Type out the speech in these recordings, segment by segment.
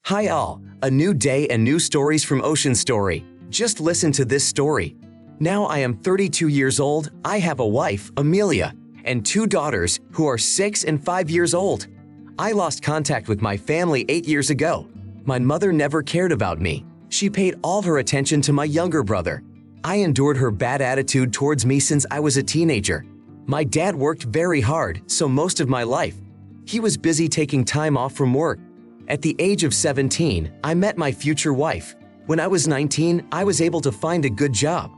Hi all, a new day and new stories from Ocean Story. Just listen to this story. Now I am 32 years old, I have a wife, Amelia, and two daughters who are 6 and 5 years old. I lost contact with my family 8 years ago. My mother never cared about me. She paid all her attention to my younger brother. I endured her bad attitude towards me since I was a teenager. My dad worked very hard, so most of my life. He was busy taking time off from work. At the age of 17, I met my future wife. When I was 19, I was able to find a good job.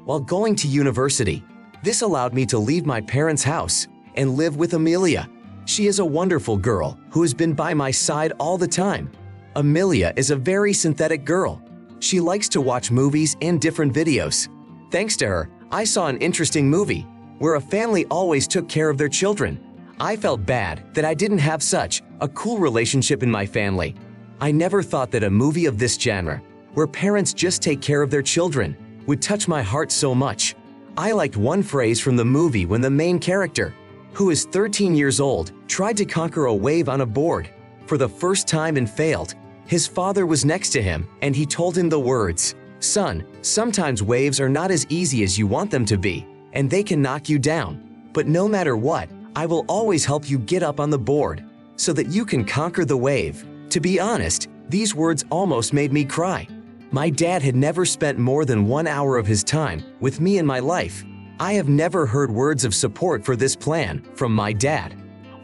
While going to university, this allowed me to leave my parents' house and live with Amelia. She is a wonderful girl who has been by my side all the time. Amelia is a very synthetic girl. She likes to watch movies and different videos. Thanks to her, I saw an interesting movie where a family always took care of their children. I felt bad that I didn't have such a cool relationship in my family. I never thought that a movie of this genre, where parents just take care of their children, would touch my heart so much. I liked one phrase from the movie when the main character, who is 13 years old, tried to conquer a wave on a board for the first time and failed. His father was next to him and he told him the words, "Son, sometimes waves are not as easy as you want them to be, and they can knock you down. But no matter what, I will always help you get up on the board so that you can conquer the wave." To be honest, these words almost made me cry. My dad had never spent more than 1 hour of his time with me in my life. I have never heard words of support for this plan from my dad.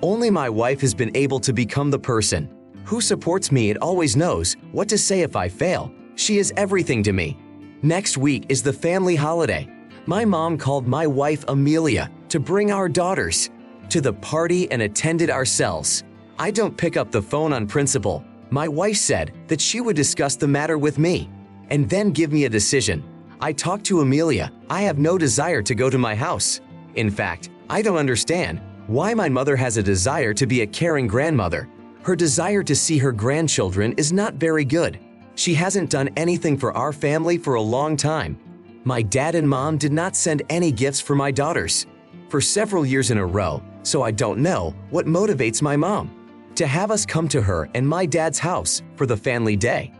Only my wife has been able to become the person who supports me and always knows what to say if I fail. She is everything to me. Next week is the family holiday. My mom called my wife Amelia to bring our daughters to the party and attended ourselves. I don't pick up the phone on principle. My wife said that she would discuss the matter with me and then give me a decision. I talked to Amelia. I have no desire to go to my house. In fact, I don't understand why my mother has a desire to be a caring grandmother. Her desire to see her grandchildren is not very good. She hasn't done anything for our family for a long time. My dad and mom did not send any gifts for my daughters for several years in a row, so I don't know what motivates my mom to have us come to her and my dad's house for the family day.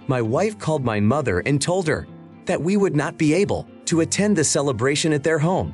My wife called my mother and told her that we would not be able to attend the celebration at their home.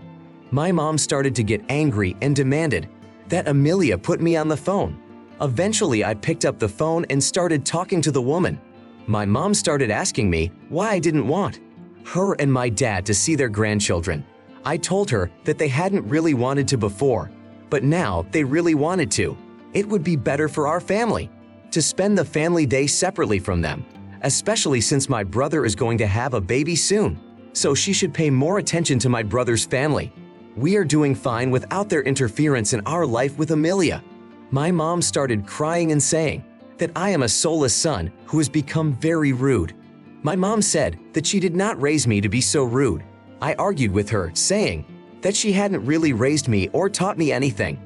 My mom started to get angry and demanded that Amelia put me on the phone. Eventually, I picked up the phone and started talking to the woman. My mom started asking me why I didn't want her and my dad to see their grandchildren. I told her that they hadn't really wanted to before, but now they really wanted to. It would be better for our family to spend the family day separately from them, especially since my brother is going to have a baby soon, so she should pay more attention to my brother's family. We are doing fine without their interference in our life with Amelia. My mom started crying and saying that I am a soulless son who has become very rude. My mom said that she did not raise me to be so rude. I argued with her, saying that she hadn't really raised me or taught me anything.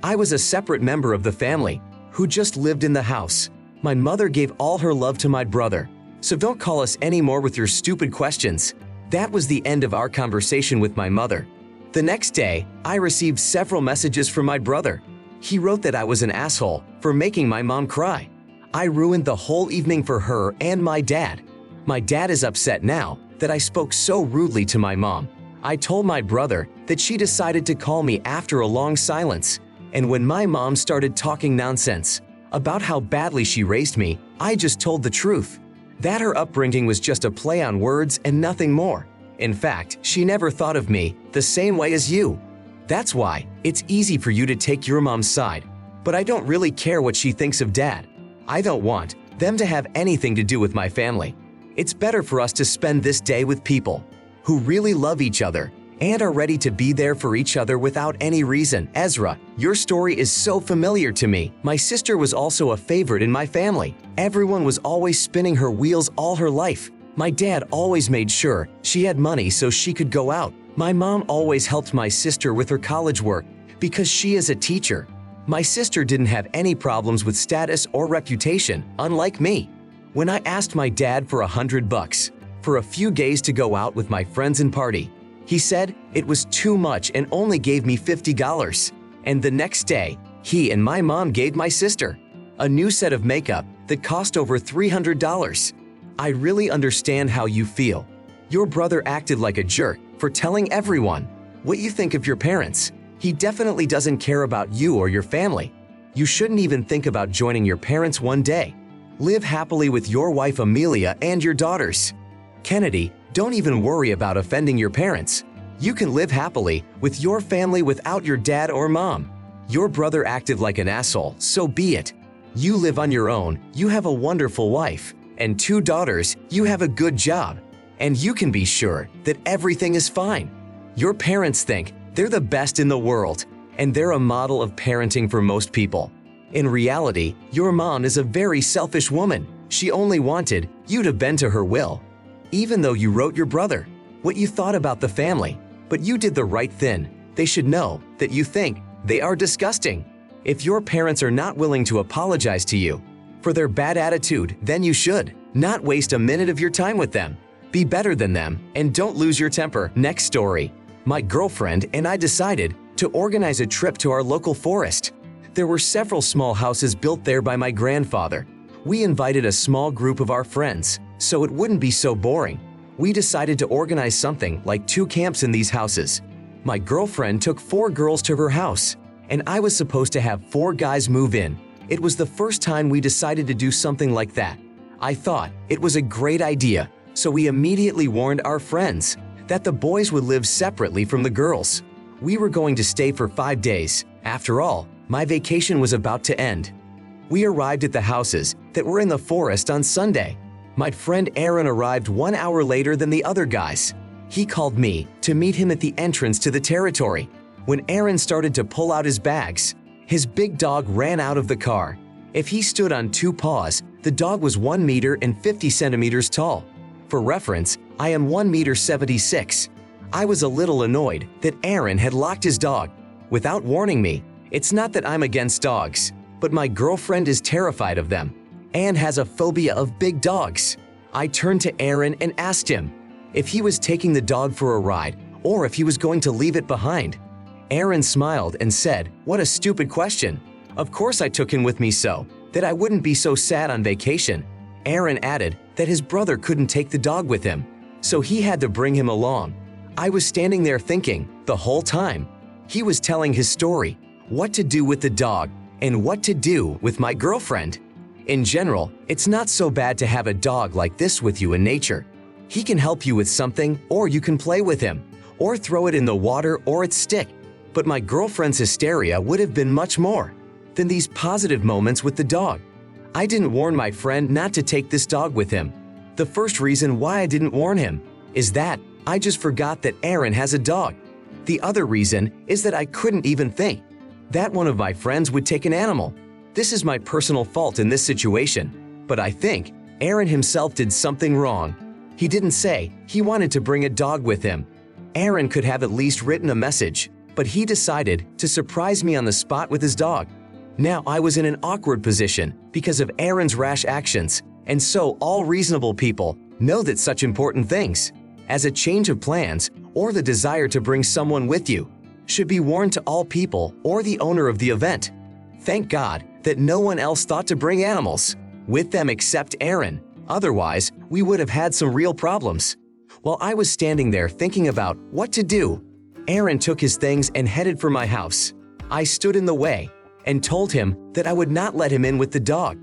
I was a separate member of the family who just lived in the house. My mother gave all her love to my brother, so don't call us anymore with your stupid questions. That was the end of our conversation with my mother. The next day, I received several messages from my brother. He wrote that I was an asshole for making my mom cry. I ruined the whole evening for her and my dad. My dad is upset now that I spoke so rudely to my mom. I told my brother that she decided to call me after a long silence, and when my mom started talking nonsense about how badly she raised me, I just told the truth, that her upbringing was just a play on words and nothing more. In fact, she never thought of me the same way as you. That's why it's easy for you to take your mom's side, but I don't really care what she thinks of dad. I don't want them to have anything to do with my family. It's better for us to spend this day with people who really love each other and are ready to be there for each other without any reason. Ezra, your story is so familiar to me. My sister was also a favorite in my family. Everyone was always spinning her wheels all her life. My dad always made sure she had money so she could go out. My mom always helped my sister with her college work because she is a teacher. My sister didn't have any problems with status or reputation, unlike me. When I asked my dad for $100 for a few days to go out with my friends and party, he said it was too much and only gave me $50. And the next day, he and my mom gave my sister a new set of makeup that cost over $300. I really understand how you feel. Your brother acted like a jerk for telling everyone what you think of your parents. He definitely doesn't care about you or your family. You shouldn't even think about joining your parents one day. Live happily with your wife Amelia and your daughters. Kennedy, don't even worry about offending your parents. You can live happily with your family without your dad or mom. Your brother acted like an asshole, so be it. You live on your own, you have a wonderful wife, and 2 daughters, you have a good job. And you can be sure that everything is fine. Your parents think they're the best in the world, and they're a model of parenting for most people. In reality, your mom is a very selfish woman. She only wanted you to bend to her will. Even though you wrote your brother what you thought about the family, but you did the right thing. They should know that you think they are disgusting. If your parents are not willing to apologize to you for their bad attitude, then you should not waste a minute of your time with them. Be better than them and don't lose your temper. Next story. My girlfriend and I decided to organize a trip to our local forest. There were several small houses built there by my grandfather. We invited a small group of our friends, so it wouldn't be so boring. We decided to organize something like 2 camps in these houses. My girlfriend took 4 girls to her house, and I was supposed to have 4 guys move in. It was the first time we decided to do something like that. I thought it was a great idea, so we immediately warned our friends that the boys would live separately from the girls. We were going to stay for 5 days. After all, my vacation was about to end. We arrived at the houses that were in the forest on Sunday. My friend Aaron arrived 1 hour later than the other guys. He called me to meet him at the entrance to the territory. When Aaron started to pull out his bags, his big dog ran out of the car. If he stood on 2 paws, the dog was 1 meter and 50 centimeters tall. For reference, I am 1 meter 76. I was a little annoyed that Aaron had locked his dog without warning me. It's not that I'm against dogs, but my girlfriend is terrified of them and has a phobia of big dogs. I turned to Aaron and asked him if he was taking the dog for a ride or if he was going to leave it behind. Aaron smiled and said, "What a stupid question. Of course I took him with me so that I wouldn't be so sad on vacation." Aaron added that his brother couldn't take the dog with him, so he had to bring him along. I was standing there thinking the whole time. He was telling his story, what to do with the dog and what to do with my girlfriend. In general, it's not so bad to have a dog like this with you in nature. He can help you with something, or you can play with him, or throw it in the water or its stick. But my girlfriend's hysteria would have been much more than these positive moments with the dog. I didn't warn my friend not to take this dog with him. The first reason why I didn't warn him is that I just forgot that Aaron has a dog. The other reason is that I couldn't even think that one of my friends would take an animal. This is my personal fault in this situation, but I think Aaron himself did something wrong. He didn't say he wanted to bring a dog with him. Aaron could have at least written a message, but he decided to surprise me on the spot with his dog. Now I was in an awkward position because of Aaron's rash actions, and so all reasonable people know that such important things as a change of plans or the desire to bring someone with you should be warned to all people or the owner of the event. Thank God that no one else thought to bring animals with them except Aaron. Otherwise, we would have had some real problems. While I was standing there thinking about what to do, Aaron took his things and headed for my house. I stood in the way and told him that I would not let him in with the dog.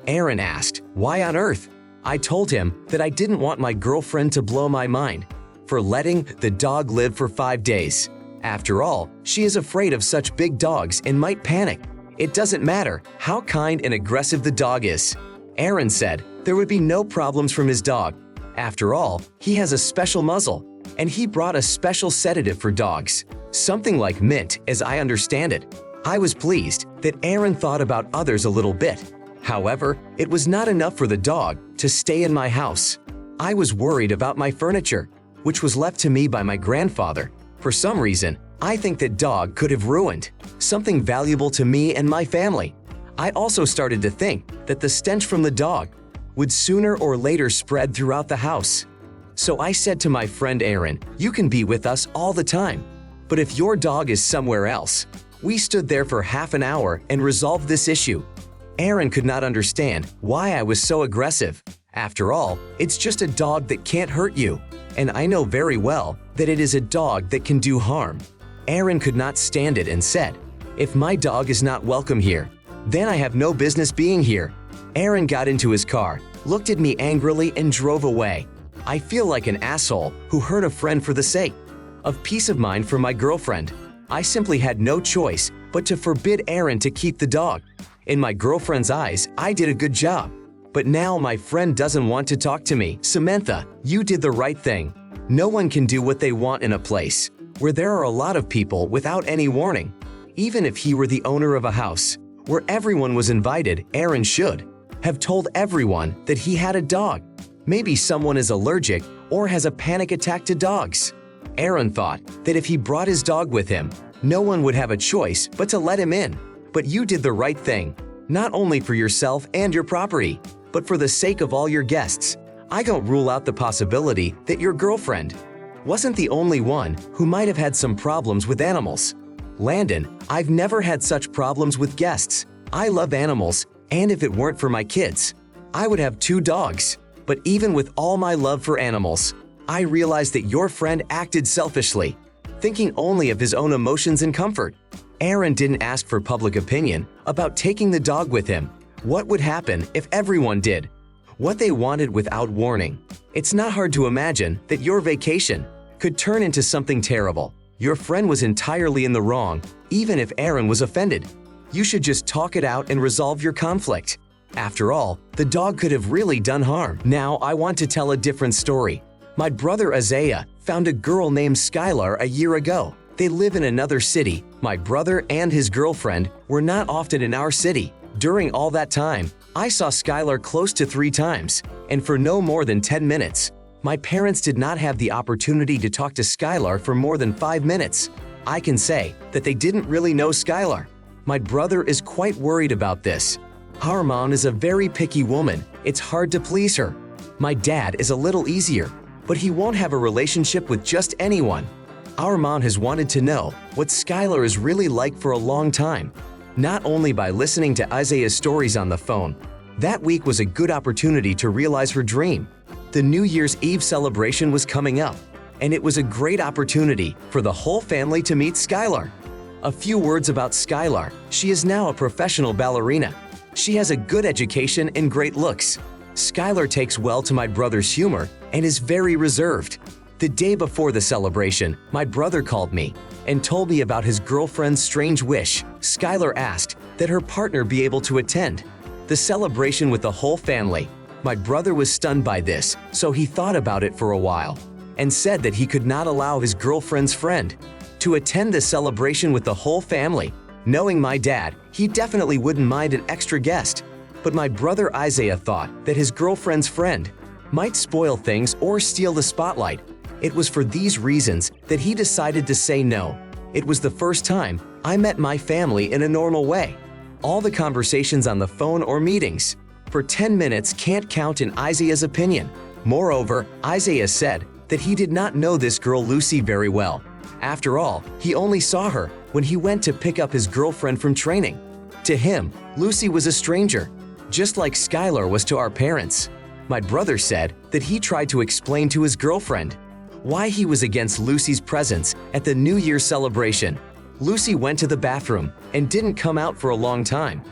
Aaron asked, "Why on earth?" I told him that I didn't want my girlfriend to blow my mind for letting the dog live for 5 days. After all, she is afraid of such big dogs and might panic. It doesn't matter how kind and aggressive the dog is. Aaron said there would be no problems from his dog. After all, he has a special muzzle, and he brought a special sedative for dogs, something like mint as I understand it. I was pleased that Aaron thought about others a little bit. However, it was not enough for the dog to stay in my house. I was worried about my furniture, which was left to me by my grandfather. For some reason, I think that dog could have ruined something valuable to me and my family. I also started to think that the stench from the dog would sooner or later spread throughout the house. So I said to my friend Aaron, "You can be with us all the time, but if your dog is somewhere else." We stood there for half an hour and resolved this issue. Aaron could not understand why I was so aggressive. After all, it's just a dog that can't hurt you. And I know very well that it is a dog that can do harm. Aaron could not stand it and said, "If my dog is not welcome here, then I have no business being here." Aaron got into his car, looked at me angrily and drove away. I feel like an asshole who hurt a friend for the sake of peace of mind for my girlfriend. I simply had no choice but to forbid Aaron to keep the dog. In my girlfriend's eyes, I did a good job. But now my friend doesn't want to talk to me. Samantha, you did the right thing. No one can do what they want in a place where there are a lot of people without any warning. Even if he were the owner of a house where everyone was invited, Aaron should have told everyone that he had a dog. Maybe someone is allergic or has a panic attack to dogs. Aaron thought that if he brought his dog with him, no one would have a choice but to let him in. But you did the right thing, not only for yourself and your property, but for the sake of all your guests. I don't rule out the possibility that your girlfriend wasn't the only one who might have had some problems with animals. Landon, I've never had such problems with guests. I love animals, and if it weren't for my kids, I would have 2 dogs. But even with all my love for animals, I realized that your friend acted selfishly, thinking only of his own emotions and comfort. Aaron didn't ask for public opinion about taking the dog with him. What would happen if everyone did what they wanted without warning? It's not hard to imagine that your vacation could turn into something terrible. Your friend was entirely in the wrong, even if Aaron was offended. You should just talk it out and resolve your conflict. After all, the dog could have really done harm. Now I want to tell a different story. My brother Isaiah found a girl named Skylar a year ago. They live in another city. My brother and his girlfriend were not often in our city. During all that time, I saw Skylar close to 3 times, and for no more than 10 minutes. My parents did not have the opportunity to talk to Skylar for more than 5 minutes. I can say that they didn't really know Skylar. My brother is quite worried about this. Our mom is a very picky woman. It's hard to please her. My dad is a little easier, but he won't have a relationship with just anyone. Our mom has wanted to know what Skylar is really like for a long time, not only by listening to Isaiah's stories on the phone. That week was a good opportunity to realize her dream. The New Year's Eve celebration was coming up, and it was a great opportunity for the whole family to meet Skylar. A few words about Skylar. She is now a professional ballerina. She has a good education and great looks. Skylar takes well to my brother's humor and is very reserved. The day before the celebration, my brother called me and told me about his girlfriend's strange wish. Skylar asked that her partner be able to attend the celebration with the whole family. My brother was stunned by this, so he thought about it for a while and said that he could not allow his girlfriend's friend to attend the celebration with the whole family. Knowing my dad, he definitely wouldn't mind an extra guest. But my brother Isaiah thought that his girlfriend's friend might spoil things or steal the spotlight. It was for these reasons that he decided to say no. It was the first time I met my family in a normal way. All the conversations on the phone or meetings for 10 minutes can't count in Isaiah's opinion. Moreover, Isaiah said that he did not know this girl Lucy very well. After all, he only saw her when he went to pick up his girlfriend from training. To him, Lucy was a stranger, just like Skylar was to our parents. My brother said that he tried to explain to his girlfriend why he was against Lucy's presence at the New Year's celebration. Lucy went to the bathroom and didn't come out for a long time.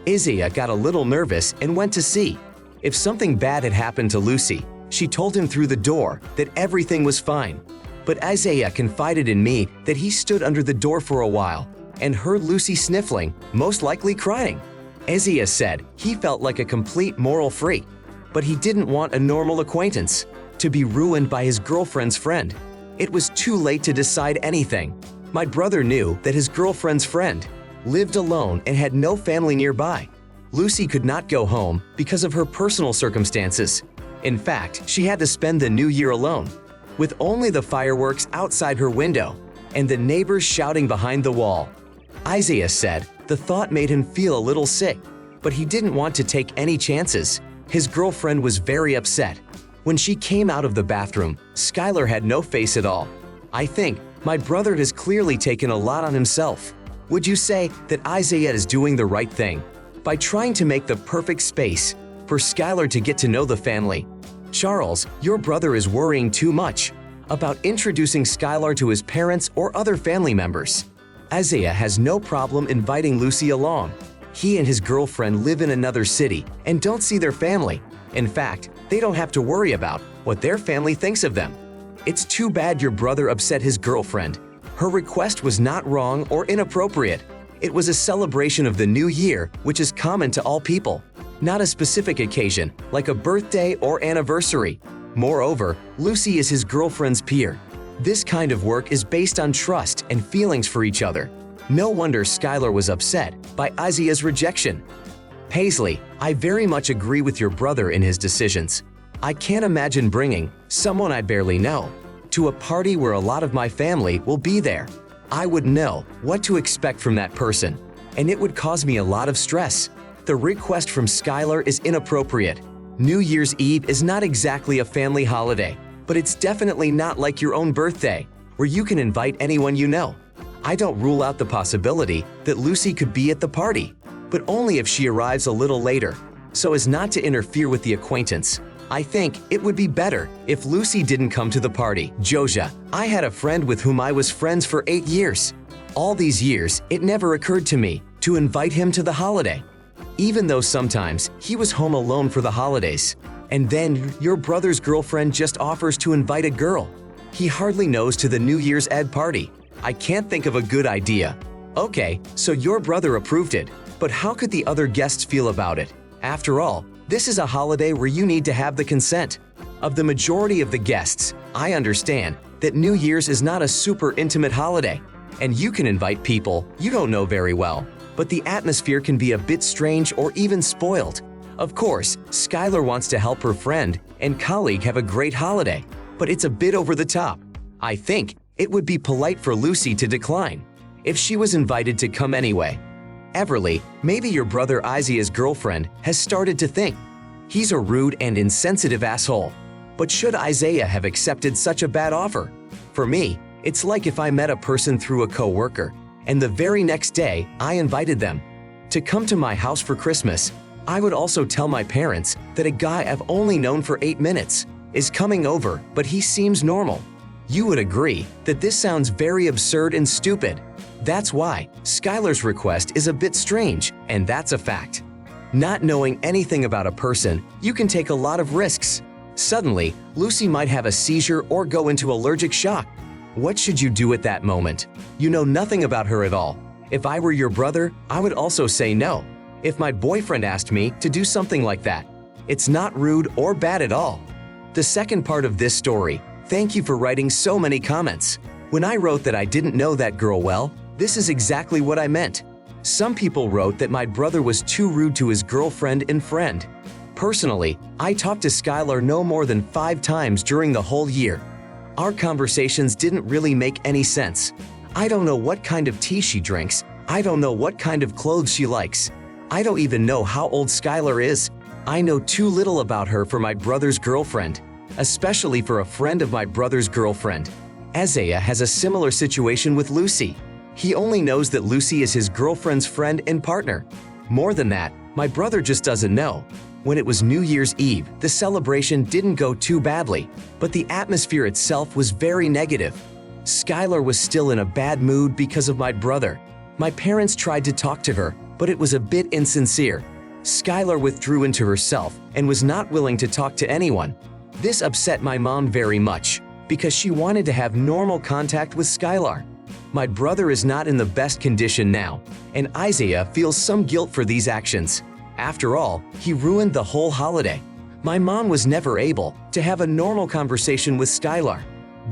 Isaiah got a little nervous and went to see if something bad had happened to Lucy. She told him through the door that everything was fine. But Isaiah confided in me that he stood under the door for a while and heard Lucy sniffling, most likely crying. Isaiah said he felt like a complete moral freak, but he didn't want a normal acquaintance to be ruined by his girlfriend's friend. It was too late to decide anything. My brother knew that his girlfriend's friend lived alone and had no family nearby. Lucy could not go home because of her personal circumstances. In fact, she had to spend the new year alone, with only the fireworks outside her window and the neighbors shouting behind the wall. Isaiah said the thought made him feel a little sick, but he didn't want to take any chances. His girlfriend was very upset. When she came out of the bathroom, Skylar had no face at all. I think my brother has clearly taken a lot on himself. Would you say that Isaiah is doing the right thing by trying to make the perfect space for Skylar to get to know the family. Charles, your brother is worrying too much about introducing Skylar to his parents or other family members. Isaiah has no problem inviting Lucy along. He and his girlfriend live in another city and don't see their family. In fact, they don't have to worry about what their family thinks of them. It's too bad your brother upset his girlfriend. Her request was not wrong or inappropriate. It was a celebration of the new year, which is common to all people, not a specific occasion like a birthday or anniversary. Moreover, Lucy is his girlfriend's peer. This kind of work is based on trust and feelings for each other. No wonder Skylar was upset by Isaiah's rejection. Paisley, I very much agree with your brother in his decisions. I can't imagine bringing someone I barely know to a party where a lot of my family will be there. I would know what to expect from that person, and it would cause me a lot of stress. The request from Skylar is inappropriate. New Year's Eve is not exactly a family holiday, but it's definitely not like your own birthday, where you can invite anyone you know. I don't rule out the possibility that Lucy could be at the party, but only if she arrives a little later, so as not to interfere with the acquaintance. I think it would be better if Lucy didn't come to the party. Josia, I had a friend with whom I was friends for 8 years. All these years, it never occurred to me to invite him to the holiday, even though sometimes he was home alone for the holidays. And then your brother's girlfriend just offers to invite a girl he hardly knows to the New Year's Eve party. I can't think of a good idea. Okay, so your brother approved it, but how could the other guests feel about it? After all, this is a holiday where you need to have the consent of the majority of the guests. I understand that New Year's is not a super intimate holiday, and you can invite people you don't know very well, but the atmosphere can be a bit strange or even spoiled. Of course, Skylar wants to help her friend and colleague have a great holiday, but it's a bit over the top. I think it would be polite for Lucy to decline if she was invited to come anyway. Everly, maybe your brother Isaiah's girlfriend has started to think he's a rude and insensitive asshole. But should Isaiah have accepted such a bad offer? For me, it's like if I met a person through a coworker, and the very next day I invited them to come to my house for Christmas. I would also tell my parents that a guy I've only known for 8 minutes is coming over, but he seems normal. You would agree that this sounds very absurd and stupid. That's why Skylar's request is a bit strange, and that's a fact. Not knowing anything about a person, you can take a lot of risks. Suddenly, Lucy might have a seizure or go into allergic shock. What should you do at that moment? You know nothing about her at all. If I were your brother, I would also say no. If my boyfriend asked me to do something like that, it's not rude or bad at all. The second part of this story. Thank you for writing so many comments. When I wrote that I didn't know that girl well, this is exactly what I meant. Some people wrote that my brother was too rude to his girlfriend and friend. Personally, I talked to Skylar no more than 5 times during the whole year. Our conversations didn't really make any sense. I don't know what kind of tea she drinks. I don't know what kind of clothes she likes. I don't even know how old Skylar is. I know too little about her for my brother's girlfriend, especially for a friend of my brother's girlfriend. Isaiah has a similar situation with Lucy. He only knows that Lucy is his girlfriend's friend and partner. More than that, my brother just doesn't know. When it was New Year's Eve, the celebration didn't go too badly, but the atmosphere itself was very negative. Skylar was still in a bad mood because of my brother. My parents tried to talk to her, but it was a bit insincere. Skylar withdrew into herself and was not willing to talk to anyone. This upset my mom very much because she wanted to have normal contact with Skylar. My brother is not in the best condition now, and Isaiah feels some guilt for these actions. After all, he ruined the whole holiday. My mom was never able to have a normal conversation with Skylar.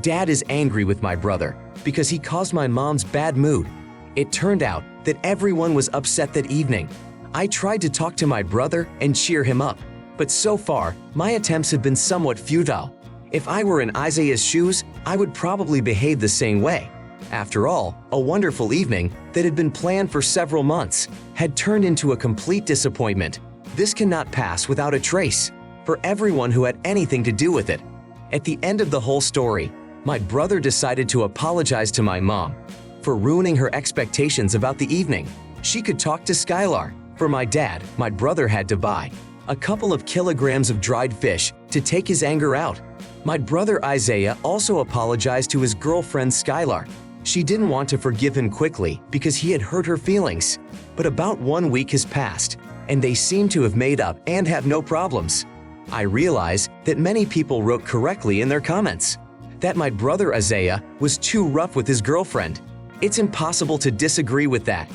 Dad is angry with my brother because he caused my mom's bad mood. It turned out that everyone was upset that evening. I tried to talk to my brother and cheer him up, but so far, my attempts have been somewhat futile. If I were in Isaiah's shoes, I would probably behave the same way. After all, a wonderful evening that had been planned for several months had turned into a complete disappointment. This cannot pass without a trace for everyone who had anything to do with it. At the end of the whole story, my brother decided to apologize to my mom for ruining her expectations about the evening. She could talk to Skylar For my dad, my brother had to buy a couple of kilograms of dried fish to take his anger out. My brother Isaiah also apologized to his girlfriend Skylar. She didn't want to forgive him quickly because he had hurt her feelings. But about 1 week has passed, and they seem to have made up and have no problems. I realize that many people wrote correctly in their comments that my brother Isaiah was too rough with his girlfriend. It's impossible to disagree with that.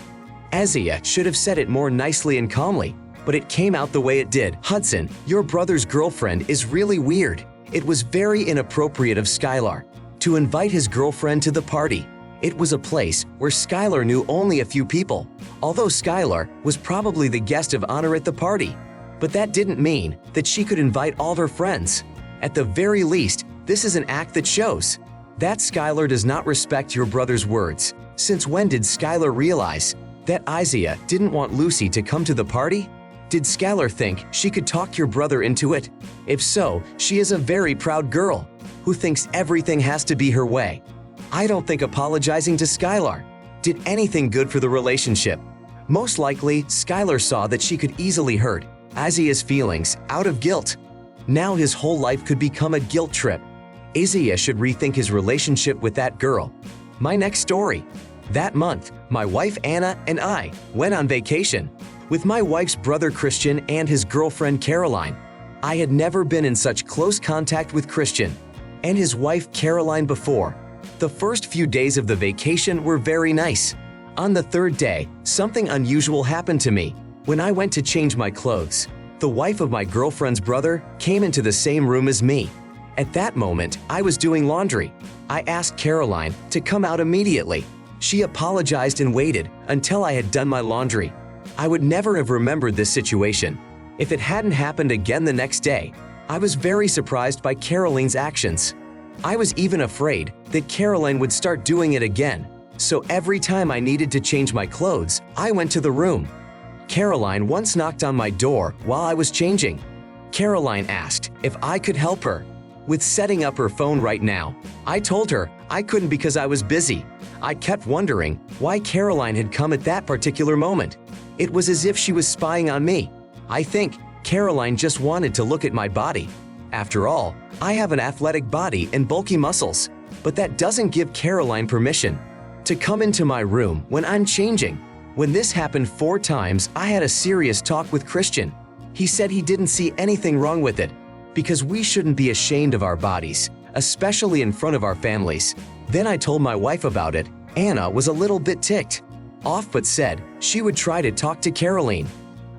Isaiah should have said it more nicely and calmly, but it came out the way it did. Hudson, your brother's girlfriend is really weird. It was very inappropriate of Skylar to invite his girlfriend to the party. It was a place where Skylar knew only a few people, although Skylar was probably the guest of honor at the party. But that didn't mean that she could invite all her friends. At the very least, this is an act that shows that Skylar does not respect your brother's words. Since when did Skylar realize that Isaiah didn't want Lucy to come to the party? Did Skylar think she could talk your brother into it? If so, she is a very proud girl who thinks everything has to be her way. I don't think apologizing to Skylar did anything good for the relationship. Most likely, Skylar saw that she could easily hurt Isaiah's feelings out of guilt. Now his whole life could become a guilt trip. Isaiah should rethink his relationship with that girl. My next story. That month, my wife Anna and I went on vacation with my wife's brother Christian and his girlfriend Caroline. I had never been in such close contact with Christian and his wife Caroline before. The first few days of the vacation were very nice. On the third day, something unusual happened to me. When I went to change my clothes, the wife of my girlfriend's brother came into the same room as me. At that moment, I was doing laundry. I asked Caroline to come out immediately. She apologized and waited until I had done my laundry. I would never have remembered this situation if it hadn't happened again the next day. I was very surprised by Caroline's actions. I was even afraid that Caroline would start doing it again. So every time I needed to change my clothes, I went to the room. Caroline once knocked on my door while I was changing. Caroline asked if I could help her with setting up her phone right now. I told her I couldn't because I was busy. I kept wondering why Caroline had come at that particular moment. It was as if she was spying on me. I think Caroline just wanted to look at my body. After all, I have an athletic body and bulky muscles, but that doesn't give Caroline permission to come into my room when I'm changing. When this happened 4 times, I had a serious talk with Christian. He said he didn't see anything wrong with it because we shouldn't be ashamed of our bodies, especially in front of our families. Then I told my wife about it. Anna was a little bit ticked off but said she would try to talk to Caroline.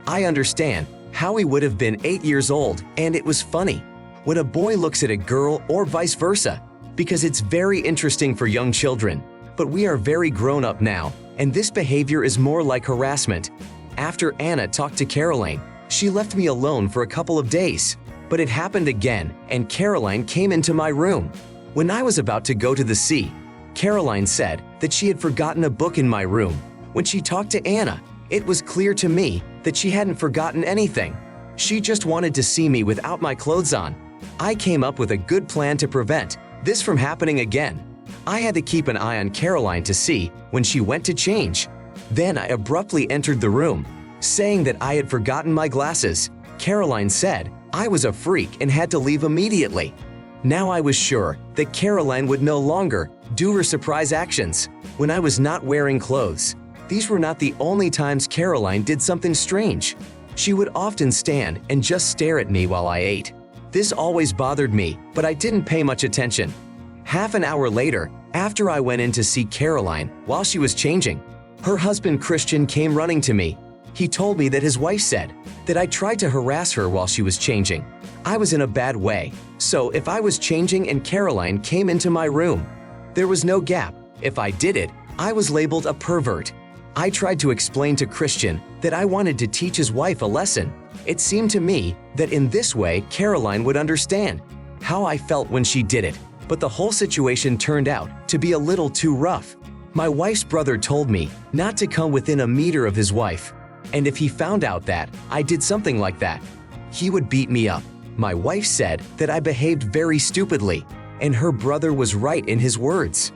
I understand how he would have been 8 years old, and it was funny when a boy looks at a girl or vice versa, because it's very interesting for young children. But we are very grown up now, and this behavior is more like harassment. After Anna talked to Caroline, she left me alone for a couple of days. But it happened again, and Caroline came into my room. When I was about to go to the sea, Caroline said that she had forgotten a book in my room. When she talked to Anna, it was clear to me that she hadn't forgotten anything. She just wanted to see me without my clothes on. I came up with a good plan to prevent this from happening again. I had to keep an eye on Caroline to see when she went to change. Then I abruptly entered the room, saying that I had forgotten my glasses. Caroline said I was a freak and had to leave immediately. Now I was sure that Caroline would no longer do her surprise actions when I was not wearing clothes. These were not the only times Caroline did something strange. She would often stand and just stare at me while I ate. This always bothered me, but I didn't pay much attention. Half an hour later, after I went in to see Caroline while she was changing, her husband Christian came running to me. He told me that his wife said that I tried to harass her while she was changing. I was in a bad way, so if I was changing and Caroline came into my room, there was no gap. If I did it, I was labeled a pervert. I tried to explain to Christian that I wanted to teach his wife a lesson. It seemed to me that in this way Caroline would understand how I felt when she did it, but the whole situation turned out to be a little too rough. My wife's brother told me not to come within a meter of his wife, and if he found out that I did something like that, he would beat me up. My wife said that I behaved very stupidly, and her brother was right in his words.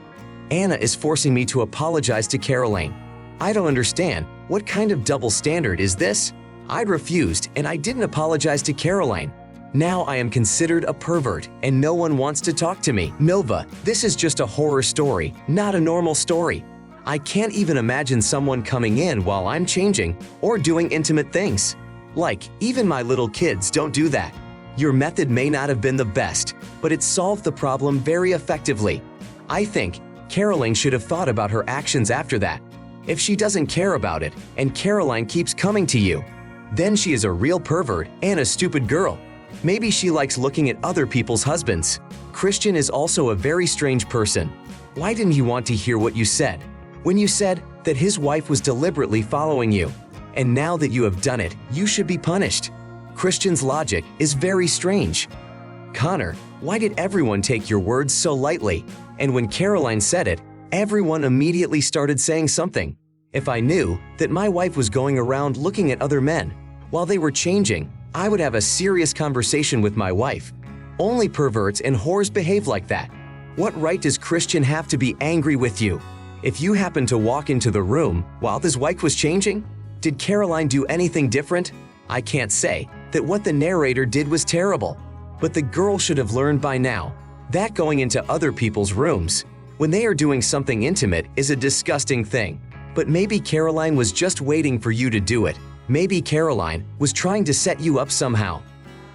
Anna is forcing me to apologize to Caroline. I don't understand What kind of double standard is this? I refused and I didn't apologize to Caroline. Now I am considered a pervert and no one wants to talk to me. Milva, this is just a horror story, not a normal story. I can't even imagine someone coming in while I'm changing or doing intimate things. Like, even my little kids don't do that. Your method may not have been the best, but it solved the problem very effectively. I think Caroline should have thought about her actions after that. If she doesn't care about it and Caroline keeps coming to you, then she is a real pervert and a stupid girl. Maybe she likes looking at other people's husbands. Christian is also a very strange person. Why didn't he want to hear what you said? When you said that his wife was deliberately following you, and now that you have done it, you should be punished. Christian's logic is very strange. Connor, why did everyone take your words so lightly? And when Caroline said it, everyone immediately started saying something. If I knew that my wife was going around looking at other men while they were changing, I would have a serious conversation with my wife. Only perverts and whores behave like that. What right does Christian have to be angry with you? If you happened to walk into the room while his wife was changing, did Caroline do anything different? I can't say that what the narrator did was terrible, but the girl should have learned by now that going into other people's rooms when they are doing something intimate is a disgusting thing. But maybe Caroline was just waiting for you to do it. Maybe Caroline was trying to set you up somehow.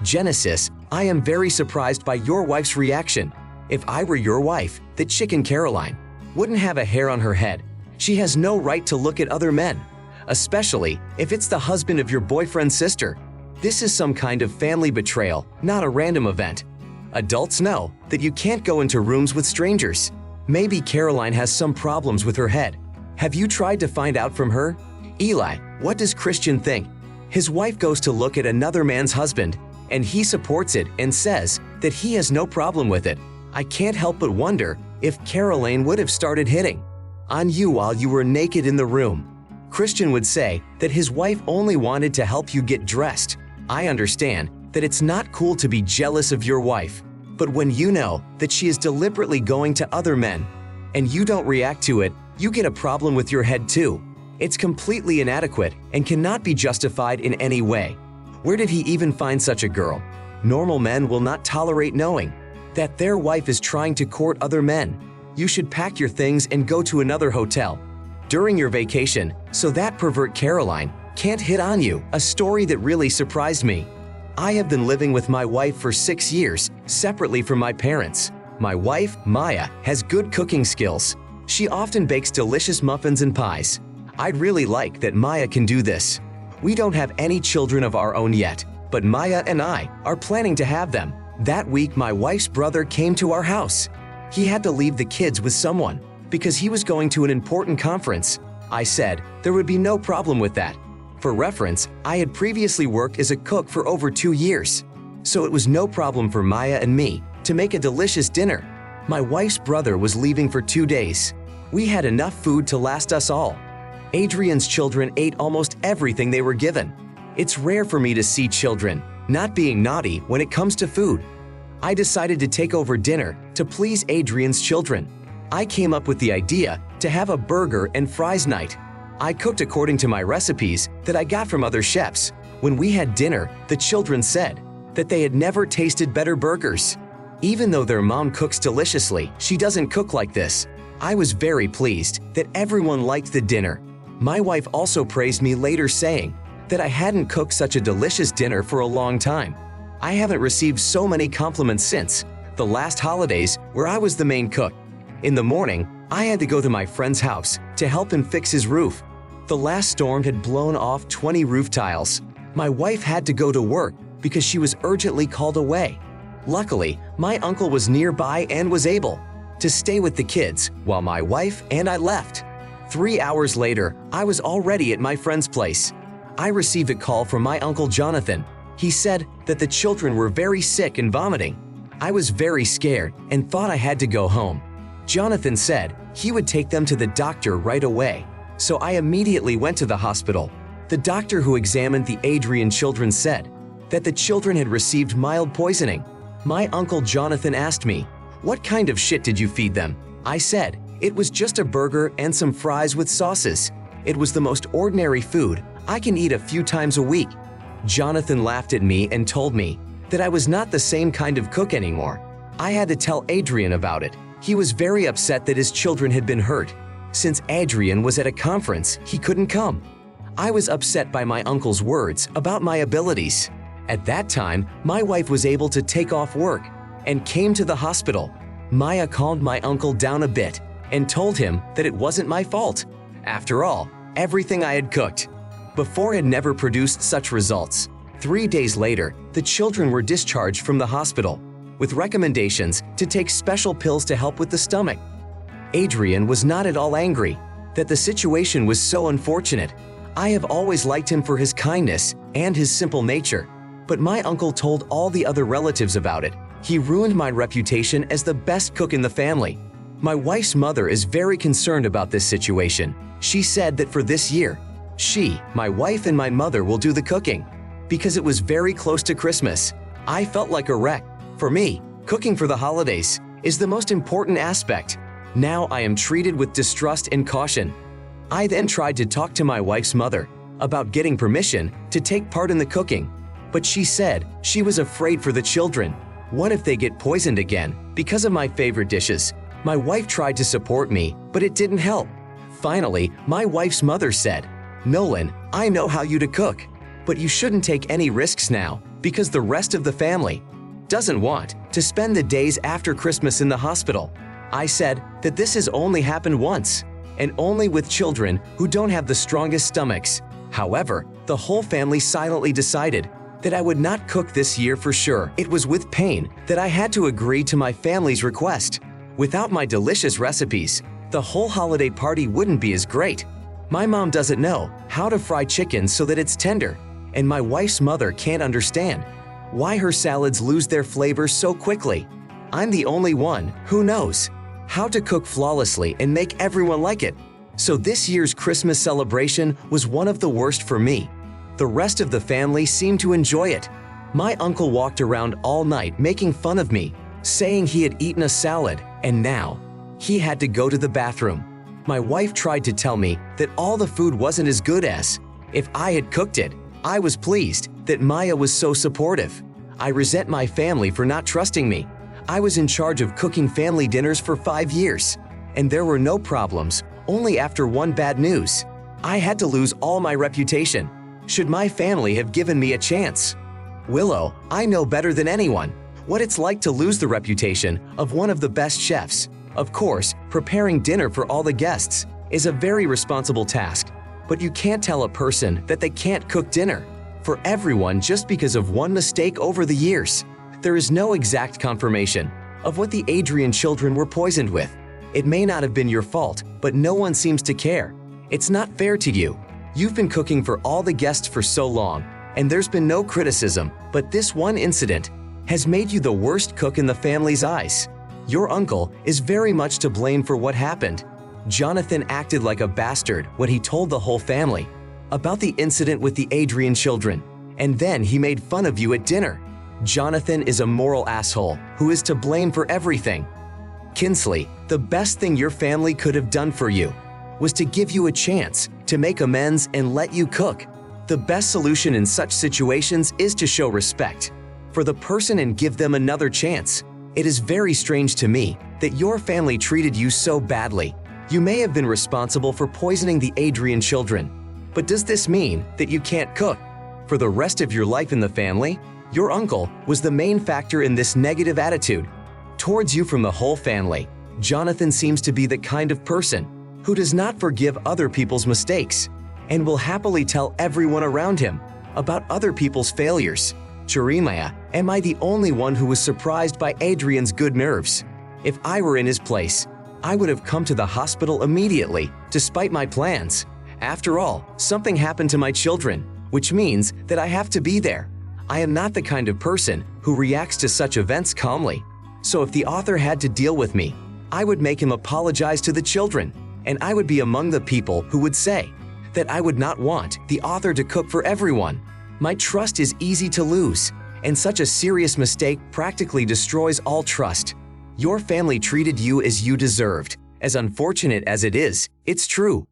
Genesis, I am very surprised by your wife's reaction. If I were your wife, the chicken Caroline wouldn't have a hair on her head. She has no right to look at other men, especially if it's the husband of your boyfriend's sister. This is some kind of family betrayal, not a random event. Adults know that you can't go into rooms with strangers. Maybe Caroline has some problems with her head. Have you tried to find out from her? Eli, what does Christian think? His wife goes to look at another man's husband, and he supports it and says that he has no problem with it. I can't help but wonder if Caroline would have started hitting on you while you were naked in the room. Christian would say that his wife only wanted to help you get dressed. I understand that it's not cool to be jealous of your wife, but when you know that she is deliberately going to other men and you don't react to it, you get a problem with your head too. It's completely inadequate and cannot be justified in any way. Where did he even find such a girl? Normal men will not tolerate knowing that their wife is trying to court other men. You should pack your things and go to another hotel during your vacation so that pervert Caroline can't hit on you. A story that really surprised me. I have been living with my wife for 6 years, separately from my parents. My wife, Maya, has good cooking skills. She often bakes delicious muffins and pies. I'd really like that Maya can do this. We don't have any children of our own yet, but Maya and I are planning to have them. That week, my wife's brother came to our house. He had to leave the kids with someone because he was going to an important conference. I said there would be no problem with that. For reference, I had previously worked as a cook for over 2 years, so it was no problem for Maya and me to make a delicious dinner. My wife's brother was leaving for 2 days. We had enough food to last us all. Adrian's children ate almost everything they were given. It's rare for me to see children not being naughty when it comes to food. I decided to take over dinner to please Adrian's children. I came up with the idea to have a burger and fries night. I cooked according to my recipes that I got from other chefs. When we had dinner, the children said that they had never tasted better burgers. Even though their mom cooks deliciously, she doesn't cook like this. I was very pleased that everyone liked the dinner. My wife also praised me later, saying that I hadn't cooked such a delicious dinner for a long time. I haven't received so many compliments since the last holidays where I was the main cook. In the morning, I had to go to my friend's house to help him fix his roof. The last storm had blown off 20 roof tiles. My wife had to go to work because she was urgently called away. Luckily, my uncle was nearby and was able to stay with the kids while my wife and I left. 3 hours later, I was already at my friend's place. I received a call from my uncle Jonathan. He said that the children were very sick and vomiting. I was very scared and thought I had to go home. Jonathan said he would take them to the doctor right away, so I immediately went to the hospital. The doctor who examined the Adrian children said that the children had received mild poisoning. My uncle Jonathan asked me, "What kind of shit did you feed them?" I said, "It was just a burger and some fries with sauces." It was the most ordinary food I can eat a few times a week. Jonathan laughed at me and told me that I was not the same kind of cook anymore. I had to tell Adrian about it. He was very upset that his children had been hurt. Since Adrian was at a conference, he couldn't come. I was upset by my uncle's words about my abilities. At that time, my wife was able to take off work and came to the hospital. Maya calmed my uncle down a bit and told him that it wasn't my fault. After all, everything I had cooked before had never produced such results. 3 days later, the children were discharged from the hospital with recommendations to take special pills to help with the stomach. Adrian was not at all angry that the situation was so unfortunate. I have always liked him for his kindness and his simple nature, but my uncle told all the other relatives about it. He ruined my reputation as the best cook in the family. My wife's mother is very concerned about this situation. She said that for this year, my wife and my mother will do the cooking. Because it was very close to Christmas, I felt like a wreck. For me, cooking for the holidays is the most important aspect. Now I am treated with distrust and caution. I then tried to talk to my wife's mother about getting permission to take part in the cooking, but she said she was afraid for the children. What if they get poisoned again because of my favorite dishes? My wife tried to support me, but it didn't help. Finally, my wife's mother said, "Nolan, I know how you to cook, but you shouldn't take any risks now because the rest of the family doesn't want to spend the days after Christmas in the hospital." I said that this has only happened once, and only with children who don't have the strongest stomachs. However, the whole family silently decided that I would not cook this year for sure. It was with pain that I had to agree to my family's request. Without my delicious recipes, the whole holiday party wouldn't be as great. My mom doesn't know how to fry chicken so that it's tender, and my wife's mother can't understand why her salads lose their flavor so quickly. I'm the only one who knows how to cook flawlessly and make everyone like it. So this year's Christmas celebration was one of the worst for me. The rest of the family seemed to enjoy it. My uncle walked around all night making fun of me, saying he had eaten a salad and now he had to go to the bathroom. My wife tried to tell me that all the food wasn't as good as if I had cooked it. I was pleased that Maya was so supportive. I resent my family for not trusting me. I was in charge of cooking family dinners for 5 years, and there were no problems, only after one bad news. I had to lose all my reputation. Should my family have given me a chance? Willow, I know better than anyone what it's like to lose the reputation of one of the best chefs. Of course, preparing dinner for all the guests is a very responsible task, but you can't tell a person that they can't cook dinner for everyone just because of one mistake over the years. There is no exact confirmation of what the Adrian children were poisoned with. It may not have been your fault, but no one seems to care. It's not fair to you. You've been cooking for all the guests for so long, and there's been no criticism, but this one incident has made you the worst cook in the family's eyes. Your uncle is very much to blame for what happened. Jonathan acted like a bastard when he told the whole family about the incident with the Adrian children, and then he made fun of you at dinner. Jonathan is a moral asshole who is to blame for everything. Kinsley, the best thing your family could have done for you was to give you a chance to make amends and let you cook. The best solution in such situations is to show respect for the person and give them another chance. It is very strange to me that your family treated you so badly. You may have been responsible for poisoning the Adrian children, but does this mean that you can't cook for the rest of your life in the family? Your uncle was the main factor in this negative attitude towards you from the whole family. Jonathan seems to be the kind of person who does not forgive other people's mistakes and will happily tell everyone around him about other people's failures. Jeremiah, am I the only one who was surprised by Adrian's good nerves? If I were in his place, I would have come to the hospital immediately, despite my plans. After all, something happened to my children, which means that I have to be there. I am not the kind of person who reacts to such events calmly. So if the author had to deal with me, I would make him apologize to the children, and I would be among the people who would say that I would not want the author to cook for everyone. My trust is easy to lose, and such a serious mistake practically destroys all trust. Your family treated you as you deserved. As unfortunate as it is, it's true.